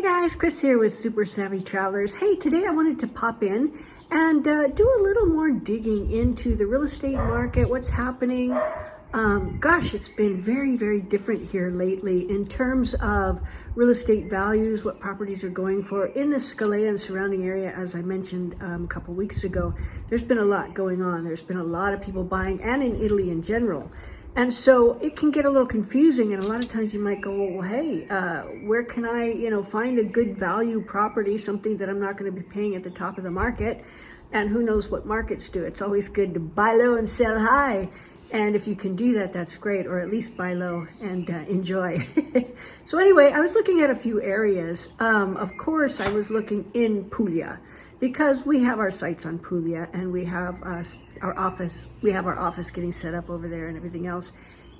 Hi guys, Chris here with Super Savvy Travelers. Hey, today I wanted to pop in and do a little more digging into the real estate market, what's happening. Gosh, it's been very different here lately in terms of real estate values, what properties are going for. In the Scalea and surrounding area, as I mentioned a couple weeks ago, there's been a lot going on. There's been a lot of people buying, and in Italy in general. And so it can get a little confusing, and a lot of times you might go, well, hey, where can I, find a good value property, something that I'm not going to be paying at the top of the market? And who knows what markets do. It's always good to buy low and sell high. And if you can do that, that's great, or at least buy low and enjoy. So anyway, I was looking at a few areas. Of course, I was looking in Puglia, because we have our sites on Puglia, and we have our office getting set up over there and everything else.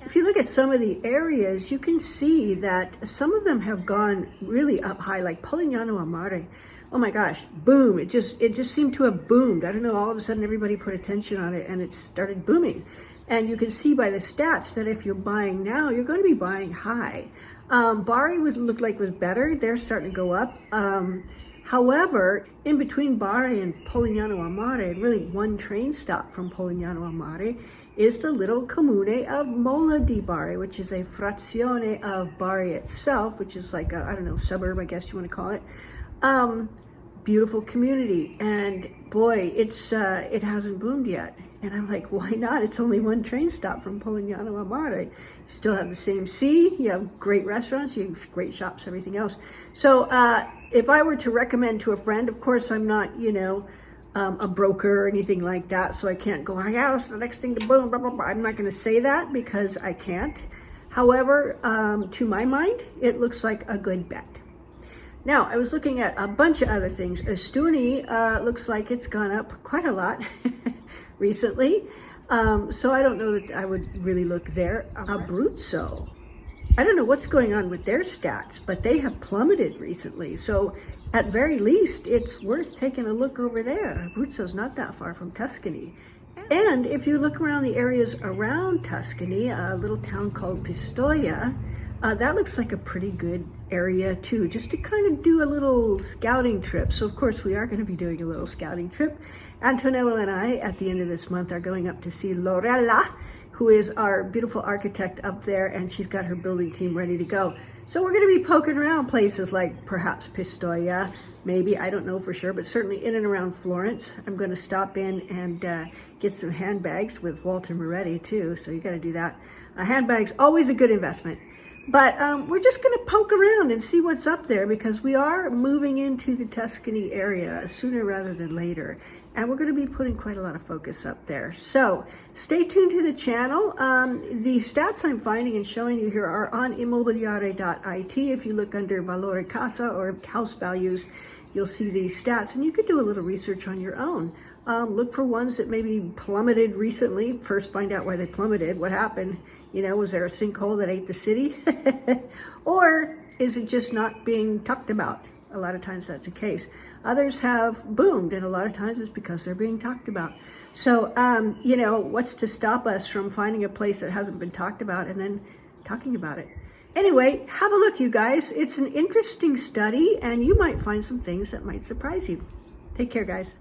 If you look at some of the areas, you can see that some of them have gone really up high, like Polignano a Mare. Oh my gosh, boom, it just seemed to have boomed. I don't know, all of a sudden everybody put attention on it and it started booming. And you can see by the stats that if you're buying now, you're going to be buying high. Bari looked like was better. They're starting to go up. However, in between Bari and Polignano a Mare, and really one train stop from Polignano a Mare, is the little comune of Mola di Bari, which is a frazione of Bari itself, which is like a, I don't know, suburb, I guess you want to call it. Beautiful community, and boy, it hasn't boomed yet. And I'm like, why not? It's only one train stop from Polignano a Mare. You still have the same sea, you have great restaurants, you have great shops, everything else. So if I were to recommend to a friend, of course I'm not, a broker or anything like that, so I can't go, yeah, it's the next thing to boom, blah, blah, blah. I'm not going to say that because I can't. However, to my mind, it looks like a good bet. Now, I was looking at a bunch of other things. Estuni looks like it's gone up quite a lot recently. So I don't know that I would really look there. Abruzzo, I don't know what's going on with their stats, but they have plummeted recently. So at very least, it's worth taking a look over there. Abruzzo's not that far from Tuscany. And if you look around the areas around Tuscany, a little town called Pistoia, that looks like a pretty good area too, just to kind of do a little scouting trip. So of course we are going to be doing a little scouting trip. Antonello and I, at the end of this month, are going up to see Lorella, who is our beautiful architect up there, and she's got her building team ready to go. So we're going to be poking around places like perhaps Pistoia, maybe, I don't know for sure, but certainly in and around Florence. I'm going to stop in and get some handbags with Walter Moretti too, so you got to do that. Handbags, always a good investment. But we're just going to poke around and see what's up there, because we are moving into the Tuscany area sooner rather than later. And we're going to be putting quite a lot of focus up there. So stay tuned to the channel. The stats I'm finding and showing you here are on immobiliare.it. If you look under Valore Casa or house values, you'll see these stats, and you could do a little research on your own. Look for ones that maybe plummeted recently. First, find out why they plummeted. What happened? Was there a sinkhole that ate the city? Or is it just not being talked about? A lot of times that's the case. Others have boomed, and a lot of times it's because they're being talked about. So, what's to stop us from finding a place that hasn't been talked about and then talking about it? Anyway, have a look, you guys. It's an interesting study, and you might find some things that might surprise you. Take care, guys.